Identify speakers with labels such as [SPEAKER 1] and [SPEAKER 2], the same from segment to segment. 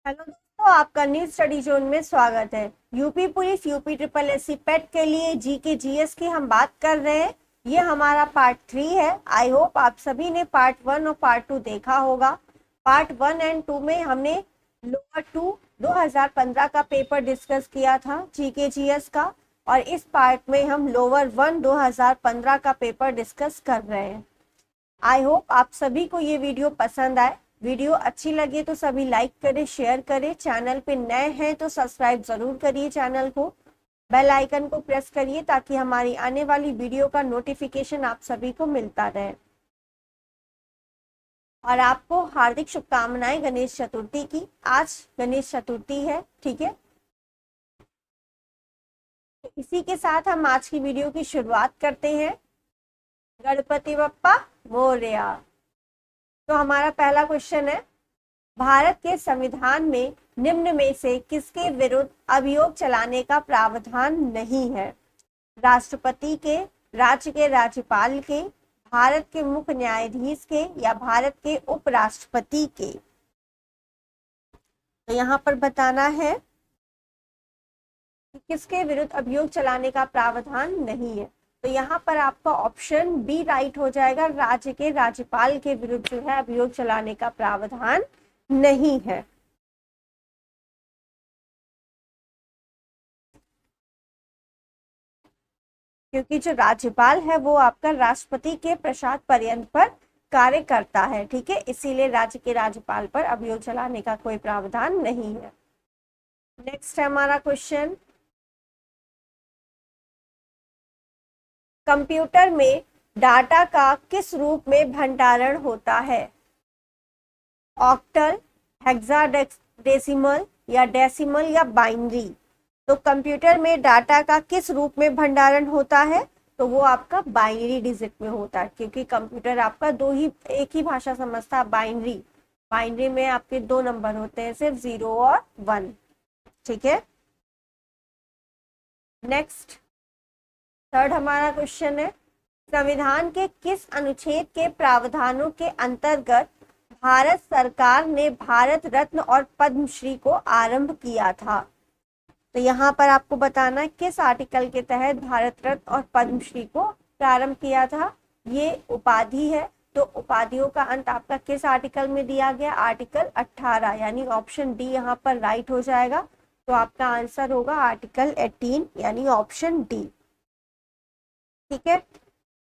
[SPEAKER 1] Hello दोस्तों, आपका new study zone में स्वागत है। UP police UP triple SC पेट के लिए जीके जीएस की हम बात कर रहे हैं। ये हमारा पार्ट 3 है। आई होप आप सभी ने पार्ट 1 और पार्ट 2 देखा होगा। पार्ट 1 एंड 2 में हमने लोअर 2 2015 का पेपर डिस्कस किया था जीके जीएस का, और इस पार्ट में हम लोअर 1 2015 का पेपर डिस्कस कर रहे हैं। आई होप आप सभी को ये वीडियो पसंद आए। वीडियो अच्छी लगे तो सभी लाइक करें, शेयर करें। चैनल पे नए हैं तो सब्सक्राइब जरूर करिए चैनल को। बेल आइकन को प्रेस करिए ताकि हमारी आने वाली वीडियो का नोटिफिकेशन आप सभी को मिलता रहे। और आपको हार्दिक शुभकामनाएं गणेश चतुर्थी की। आज गणेश चतुर्थी है, ठीक है। तो इसी के साथ हम आज की वीडियो की शुरुआत करते हैं। गणपति बप्पा मोरया। तो हमारा पहला क्वेश्चन है, भारत के संविधान में निम्न में से किसके विरुद्ध अभियोग चलाने का प्रावधान नहीं है? राष्ट्रपति के, राज्य के राज्यपाल के, भारत के मुख्य न्यायाधीश के, या भारत के उपराष्ट्रपति के? तो यहाँ पर बताना है कि किसके विरुद्ध अभियोग चलाने का प्रावधान नहीं है। तो यहाँ पर आपका ऑप्शन बी राइट हो जाएगा। राज्य के राज्यपाल के विरुद्ध जो है अभियोग चलाने का प्रावधान नहीं है। क्योंकि जो राज्यपाल है वो आपका राष्ट्रपति के प्रसाद पर्यंत पर कार्य करता है, ठीक है। इसीलिए राज्य के राज्यपाल पर अभियोग चलाने का कोई प्रावधान नहीं है। नेक्स्ट है हमारा क्वेश्चन, कंप्यूटर में डाटा का किस रूप में भंडारण होता है? ऑक्टल, हेक्साडेसिमल, या डेसिमल, या बाइनरी? तो कंप्यूटर में डाटा का किस रूप में भंडारण होता है? तो वो आपका बाइनरी डिजिट में होता है, क्योंकि कंप्यूटर आपका एक ही भाषा समझता है, बाइनरी। बाइनरी में आपके 2 नंबर होते हैं, सिर्फ 0 और 1, ठीक है। नेक्स्ट, थर्ड हमारा क्वेश्चन है, संविधान के किस अनुच्छेद के प्रावधानों के अंतर्गत भारत सरकार ने भारत रत्न और पद्मश्री को आरंभ किया था? तो यहाँ पर आपको बताना है किस आर्टिकल के तहत भारत रत्न और पद्मश्री को प्रारंभ किया था। ये उपाधि है, तो उपाधियों का अंत आपका किस आर्टिकल में दिया गया? आर्टिकल 18, यानी ऑप्शन डी यहाँ पर राइट हो जाएगा। तो आपका आंसर होगा आर्टिकल 18, यानी ऑप्शन डी, ठीक है।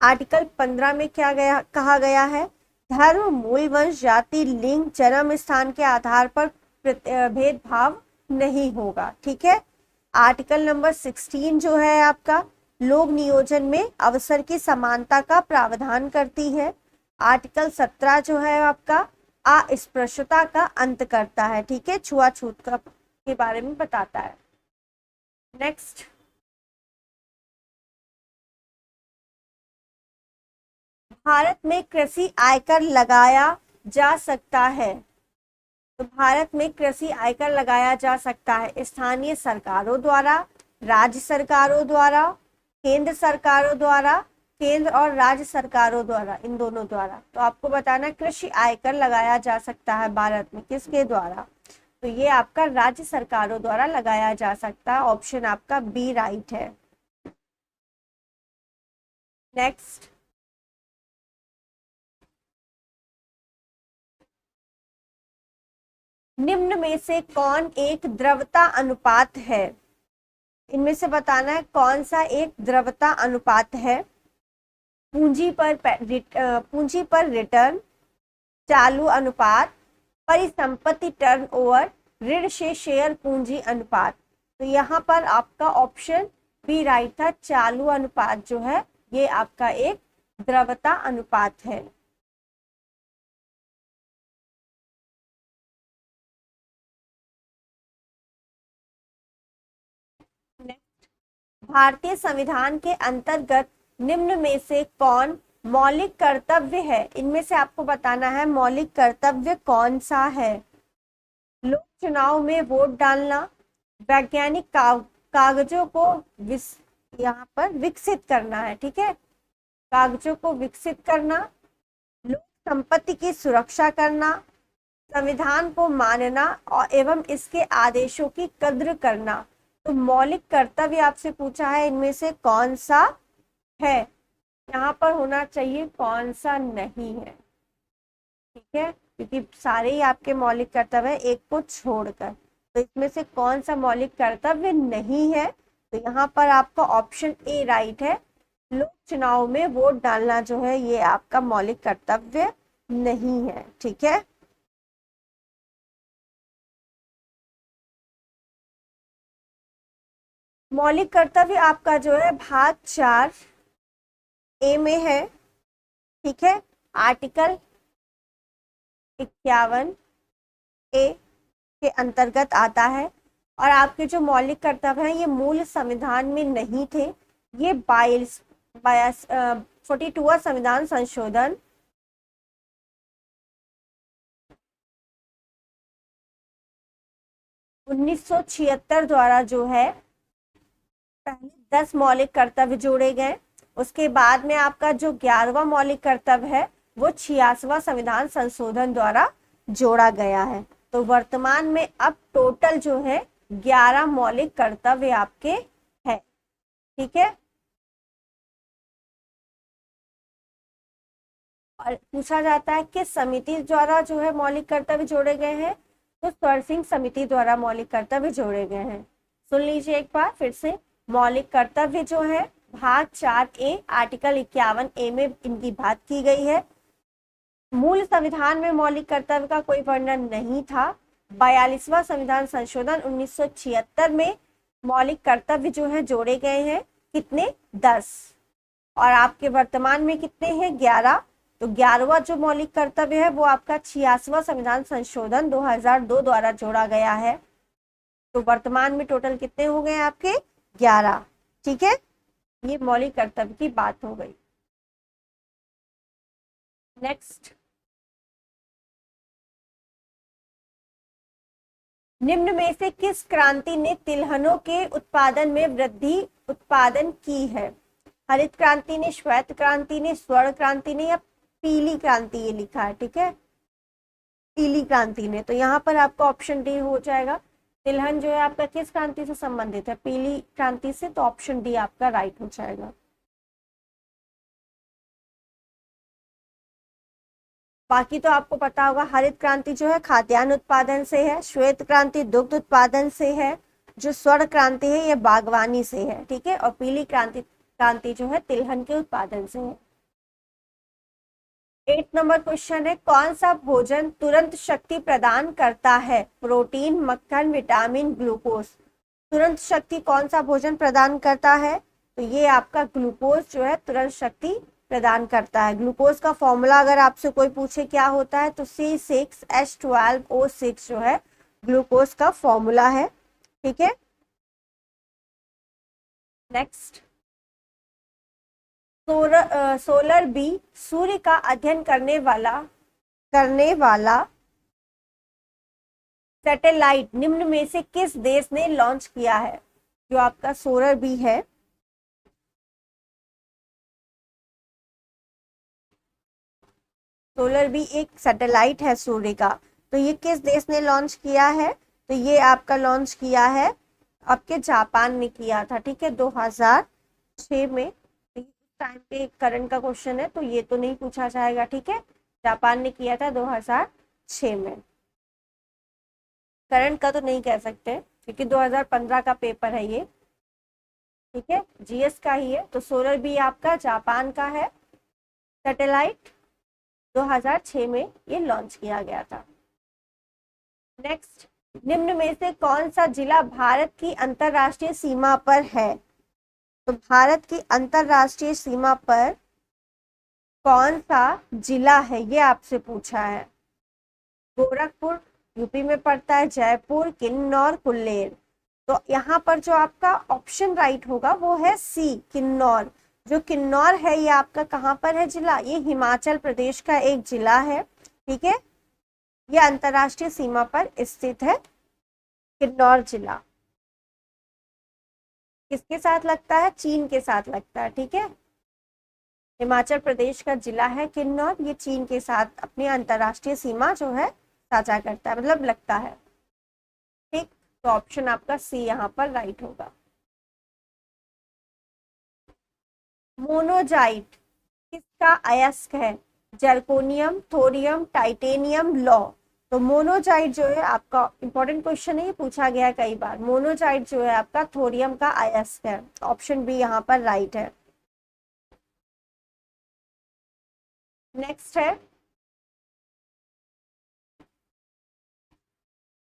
[SPEAKER 1] आर्टिकल 15 में क्या कहा गया है? धर्म, मूल, वंश, जाति, लिंग, जन्म स्थान के आधार पर भेदभाव नहीं होगा, ठीक है। आर्टिकल नंबर 16 जो है आपका लोक नियोजन में अवसर की समानता का प्रावधान करती है। आर्टिकल 17 जो है आपका अस्पृश्यता का अंत करता है, ठीक है, छुआछूत का के बारे में बताता है। नेक्स्ट, भारत में कृषि आयकर लगाया जा सकता है। तो भारत में कृषि आयकर लगाया जा सकता है स्थानीय सरकारों द्वारा, राज्य सरकारों द्वारा, केंद्र सरकारों द्वारा, केंद्र और राज्य सरकारों द्वारा, इन दोनों द्वारा। तो आपको बताना कृषि आयकर लगाया जा सकता है भारत में किसके द्वारा? तो ये आपका राज्य सरकारों द्वारा लगाया जा सकता है। ऑप्शन आपका बी राइट है। नेक्स्ट, निम्न में से कौन एक द्रव्यता अनुपात है? इनमें से बताना है कौन सा एक द्रव्यता अनुपात है। पूंजी पर रिटर्न, चालू अनुपात, परिसंपत्ति टर्नओवर, ऋण से शेयर पूंजी अनुपात। तो यहाँ पर आपका ऑप्शन बी राइट था। चालू अनुपात जो है ये आपका एक द्रव्यता अनुपात है। भारतीय संविधान के अंतर्गत निम्न में से कौन मौलिक कर्तव्य है? इनमें से आपको बताना है मौलिक कर्तव्य कौन सा है। लोक चुनाव में वोट डालना, वैज्ञानिक कागजों को यहाँ पर विकसित करना है, ठीक है, कागजों को विकसित करना, लोक संपत्ति की सुरक्षा करना, संविधान को मानना और एवं इसके आदेशों की कद्र करना। तो मौलिक कर्तव्य आपसे पूछा है, इनमें से कौन सा है? यहाँ पर होना चाहिए कौन सा नहीं है, ठीक है, क्योंकि सारे ही आपके मौलिक कर्तव्य है एक को छोड़कर। तो इसमें से कौन सा मौलिक कर्तव्य नहीं है? तो यहाँ पर आपका ऑप्शन ए राइट है। लोक चुनाव में वोट डालना जो है ये आपका मौलिक कर्तव्य नहीं है, ठीक है। मौलिक कर्तव्य आपका जो है भाग 4 ए में है, ठीक है। आर्टिकल 51 ए के अंतर्गत आता है। और आपके जो मौलिक कर्तव्य हैं ये मूल संविधान में नहीं थे, ये 42वां संविधान संशोधन 1976 द्वारा जो है पहले 10 मौलिक कर्तव्य जोड़े गए। उसके बाद में आपका जो 11वां मौलिक कर्तव्य है वो 86वां संविधान संशोधन द्वारा जोड़ा गया है। तो वर्तमान में अब टोटल जो है 11 मौलिक कर्तव्य आपके हैं, ठीक है। और पूछा जाता है किस समिति द्वारा जो है मौलिक कर्तव्य जोड़े गए हैं? तो स्वर सिंह समिति द्वारा मौलिक कर्तव्य जोड़े गए हैं। सुन लीजिए एक बार फिर से, मौलिक कर्तव्य जो है भाग 4 ए आर्टिकल 51 ए में इनकी बात की गई है। मूल संविधान में मौलिक कर्तव्य का कोई वर्णन नहीं था। 42वां संविधान संशोधन 1976 में मौलिक कर्तव्य जो है जोड़े गए हैं, कितने? 10। और आपके वर्तमान में कितने हैं? 11। तो 11वां जो मौलिक कर्तव्य है वो आपका 86वां संविधान संशोधन 2002 द्वारा जोड़ा गया है। तो वर्तमान में टोटल कितने हो गए आपके? 11, ठीक है। ये मौलिक कर्तव्य की बात हो गई। नेक्स्ट, निम्न में से किस क्रांति ने तिलहनों के उत्पादन में वृद्धि उत्पादन की है? हरित क्रांति ने, श्वेत क्रांति ने, स्वर्ण क्रांति ने, या पीली क्रांति? ये लिखा है, ठीक है, पीली क्रांति ने। तो यहाँ पर आपका ऑप्शन डी हो जाएगा। तिलहन जो है आपका किस क्रांति से संबंधित है? पीली क्रांति से। तो ऑप्शन डी आपका राइट हो जाएगा। बाकी तो आपको पता होगा, हरित क्रांति जो है खाद्यान्न उत्पादन से है, श्वेत क्रांति दुग्ध उत्पादन से है, जो स्वर्ण क्रांति है ये बागवानी से है, ठीक है, और पीली क्रांति जो है तिलहन के उत्पादन से है। 8 नंबर क्वेश्चन है, कौन सा भोजन तुरंत शक्ति प्रदान करता है? प्रोटीन, मक्खन, विटामिन, ग्लूकोज। तुरंत शक्ति कौन सा भोजन प्रदान करता है? तो ये आपका ग्लूकोज जो है तुरंत शक्ति प्रदान करता है। ग्लूकोज का फॉर्मूला अगर आपसे कोई पूछे क्या होता है, तो C6H12O6 जो है ग्लूकोज का फॉर्मूला है, ठीक है। नेक्स्ट, सोलर बी सूर्य का अध्ययन करने वाला सैटेलाइट निम्न में से किस देश ने लॉन्च किया है? जो आपका सोलर बी है, सोलर बी एक सैटेलाइट है सूर्य का, तो ये किस देश ने लॉन्च किया है? तो ये आपका लॉन्च किया है आपके जापान ने किया था, ठीक है, 2006 में। टाइम पे करंट का क्वेश्चन है तो ये तो नहीं पूछा जाएगा, ठीक है। जापान ने किया था 2006 में। करंट का तो नहीं कह सकते क्योंकि 2015 का पेपर है ये, ठीक है, जीएस का ही है। तो सोलर बी आपका जापान का है सैटेलाइट, 2006 में ये लॉन्च किया गया था। नेक्स्ट, निम्न में से कौन सा जिला भारत की अंतरराष्ट्रीय सीमा पर है? तो भारत की अंतरराष्ट्रीय सीमा पर कौन सा जिला है ये आपसे पूछा है। गोरखपुर यूपी में पड़ता है, जयपुर, किन्नौर, कुल्लेर। तो यहाँ पर जो आपका ऑप्शन राइट होगा वो है सी, किन्नौर। जो किन्नौर है ये आपका कहाँ पर है जिला? ये हिमाचल प्रदेश का एक जिला है, ठीक है। ये अंतरराष्ट्रीय सीमा पर स्थित है किन्नौर जिला। किसके साथ लगता है? चीन के साथ लगता है, ठीक है। हिमाचल प्रदेश का जिला है किन्नौर, ये चीन के साथ अपनी अंतरराष्ट्रीय सीमा जो है साझा करता है, मतलब लगता है। ठीक, तो ऑप्शन आपका सी यहाँ पर राइट होगा। मोनोजाइट किसका अयस्क है? जर्कोनियम, थोरियम, टाइटेनियम, लौ। तो मोनोजाइट जो है आपका इंपॉर्टेंट क्वेश्चन है, ये पूछा गया है कई बार। मोनोजाइट जो है आपका थोरियम का अयस्क है। ऑप्शन बी यहाँ पर राइट है। नेक्स्ट है,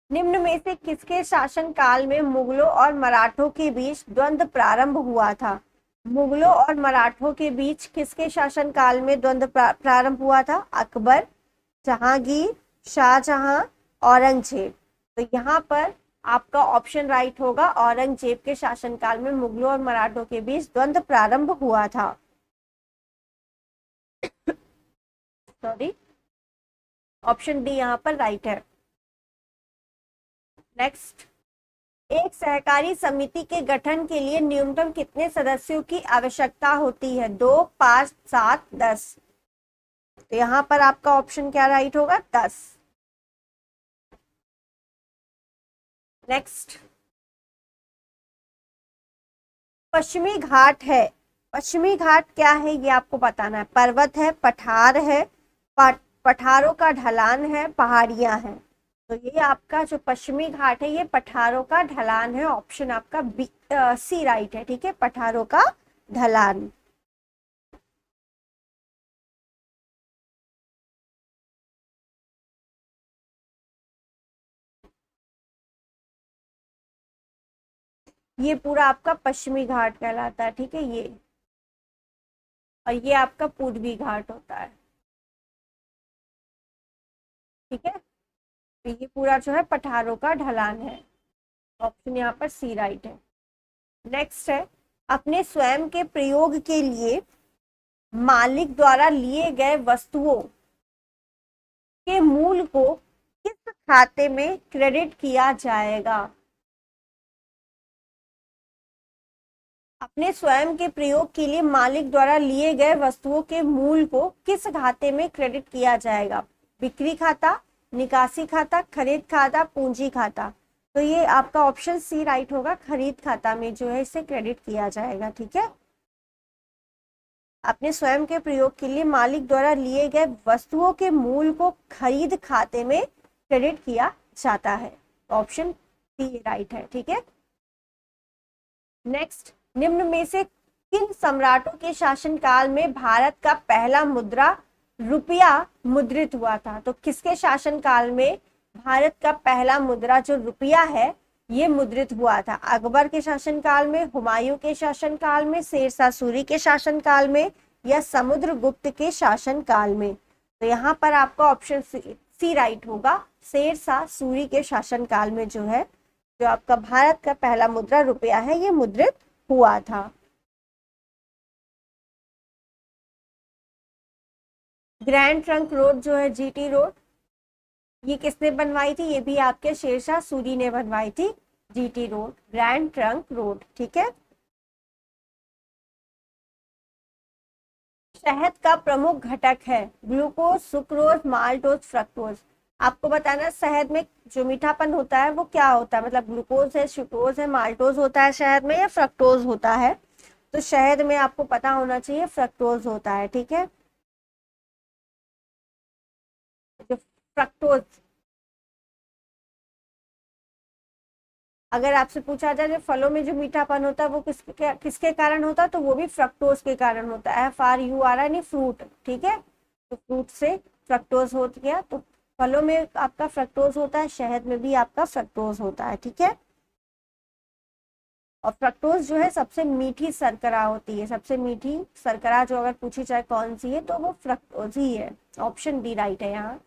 [SPEAKER 1] निम्न में से किसके शासन काल में मुगलों और मराठों के बीच द्वंद्व प्रारंभ हुआ था? मुगलों और मराठों के बीच किसके शासन काल में द्वंद्व प्रारंभ हुआ था? अकबर, जहांगीर, शाहजहां, औरंगजेब। तो यहाँ पर आपका ऑप्शन राइट होगा, औरंगजेब के शासनकाल में मुगलों और मराठों के बीच द्वंद्व प्रारंभ हुआ था। सॉरी, ऑप्शन डी यहाँ पर राइट है। नेक्स्ट, एक सहकारी समिति के गठन के लिए न्यूनतम कितने सदस्यों की आवश्यकता होती है? 2, 5, 7, 10। तो यहाँ पर आपका ऑप्शन क्या राइट होगा? 10। नेक्स्ट, पश्चिमी घाट है, पश्चिमी घाट क्या है ये आपको बताना है। पर्वत है, पठार है, पठारों का ढलान है, पहाड़ियां हैं। तो ये आपका जो पश्चिमी घाट है ये पठारों का ढलान है। ऑप्शन आपका बी, सी राइट है। ठीक है, पठारों का ढलान। ये पूरा आपका पश्चिमी घाट कहलाता है। ठीक है, ये, और ये आपका पूर्वी घाट होता है। ठीक है, तो ये पूरा जो है पठारों का ढलान है। ऑप्शन यहाँ पर सी राइट है। नेक्स्ट है, अपने स्वयं के प्रयोग के लिए मालिक द्वारा लिए गए वस्तुओं के मूल को किस खाते में क्रेडिट किया जाएगा? अपने स्वयं के प्रयोग के लिए मालिक द्वारा लिए गए वस्तुओं के मूल को किस खाते में क्रेडिट किया जाएगा? बिक्री खाता, निकासी खाता, खरीद खाता, पूंजी खाता। तो ये आपका ऑप्शन सी राइट होगा, खरीद खाता में जो है इसे क्रेडिट किया जाएगा। ठीक है, अपने स्वयं के प्रयोग के लिए मालिक द्वारा लिए गए वस्तुओं के मूल को खरीद खाते में क्रेडिट किया जाता है। ऑप्शन सी राइट है। ठीक है, नेक्स्ट, निम्न में से किन सम्राटों के शासनकाल में भारत का पहला मुद्रा रुपया मुद्रित हुआ था? तो किसके शासनकाल में भारत का पहला मुद्रा जो रुपया है ये मुद्रित हुआ था? अकबर के शासनकाल में, हुमायूं के शासनकाल में, शेरशाह सूरी के शासनकाल में, या समुद्रगुप्त के शासनकाल में? तो यहाँ पर आपका ऑप्शन सी राइट होगा, शेरशाह सूरी के शासनकाल में जो है जो आपका भारत का पहला मुद्रा रुपया है ये मुद्रित हुआ था। ग्रैंड ट्रंक रोड जो है, जीटी रोड, ये किसने बनवाई थी? ये भी आपके शेरशाह सूरी ने बनवाई थी, GT road, grand trunk road. ठीक है, शहद का प्रमुख घटक है ग्लूकोज, सुक्रोज, माल्टोज, फ्रक्टोज। आपको बताना, शहद में जो मीठापन होता है वो क्या होता है, मतलब ग्लूकोज है, सुक्रोज है, माल्टोज होता है शहद में, या फ्रक्टोज होता है? तो शहद में आपको पता होना चाहिए फ्रक्टोज होता है। ठीक है, जो फ्रक्टोज, अगर आपसे पूछा जाए जो फलों में जो मीठापन होता है वो किसके कारण होता है, तो वो भी फ्रक्टोज के कारण होता है। FRUR यानी फ्रूट। ठीक है, तो फ्रूट से फ्रक्टोज हो गया, तो फलों में आपका फ्रक्टोज होता है, शहद में भी आपका फ्रक्टोज होता है। ठीक है, और फ्रक्टोज जो है सबसे मीठी शर्करा होती है, सबसे मीठी शर्करा जो अगर पूछी जाए कौन सी है तो वो फ्रक्टोज ही है। ऑप्शन डी राइट है यहाँ।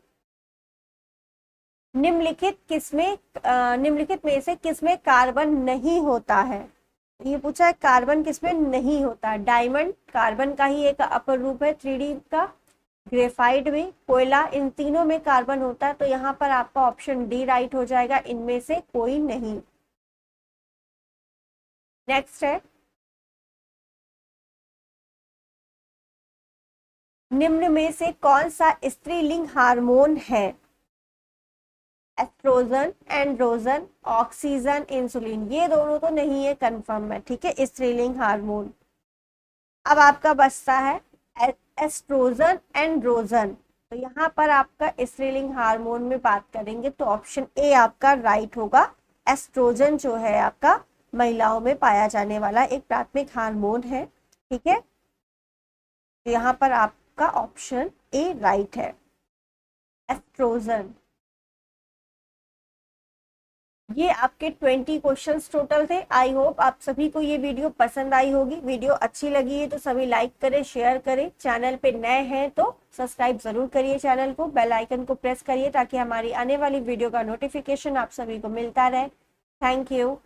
[SPEAKER 1] निम्नलिखित में से किसमें कार्बन नहीं होता है? ये पूछा है कार्बन किसमें नहीं होता। डायमंड कार्बन का ही एक अपर रूप है, 3D का, ग्रेफाइट में, कोयला, इन तीनों में कार्बन होता है। तो यहाँ पर आपका ऑप्शन डी राइट हो जाएगा, इनमें से कोई नहीं। नेक्स्ट है, निम्न में से कौन सा स्त्रीलिंग हार्मोन है? एस्ट्रोजन, एंड्रोजन, ऑक्सीजन, इंसुलिन, ये दोनों तो नहीं है, कंफर्म है, ठीक है, स्त्रीलिंग हार्मोन। अब आपका बचता है एस्ट्रोजन, एंड्रोजन। तो यहाँ पर आपका स्त्रीलिंग हार्मोन में बात करेंगे तो ऑप्शन ए आपका राइट होगा। एस्ट्रोजन जो है आपका महिलाओं में पाया जाने वाला एक प्राथमिक हार्मोन है, ठीक है। तो यहाँ पर आपका ऑप्शन ए राइट है, एस्ट्रोजन। ये आपके 20 क्वेश्चंस टोटल थे। आई होप आप सभी को ये वीडियो पसंद आई होगी। वीडियो अच्छी लगी है तो सभी लाइक करें, शेयर करें। चैनल पे नए हैं तो सब्सक्राइब जरूर करिए चैनल को, बेल आइकन को प्रेस करिए ताकि हमारी आने वाली वीडियो का नोटिफिकेशन आप सभी को मिलता रहे। Thank you.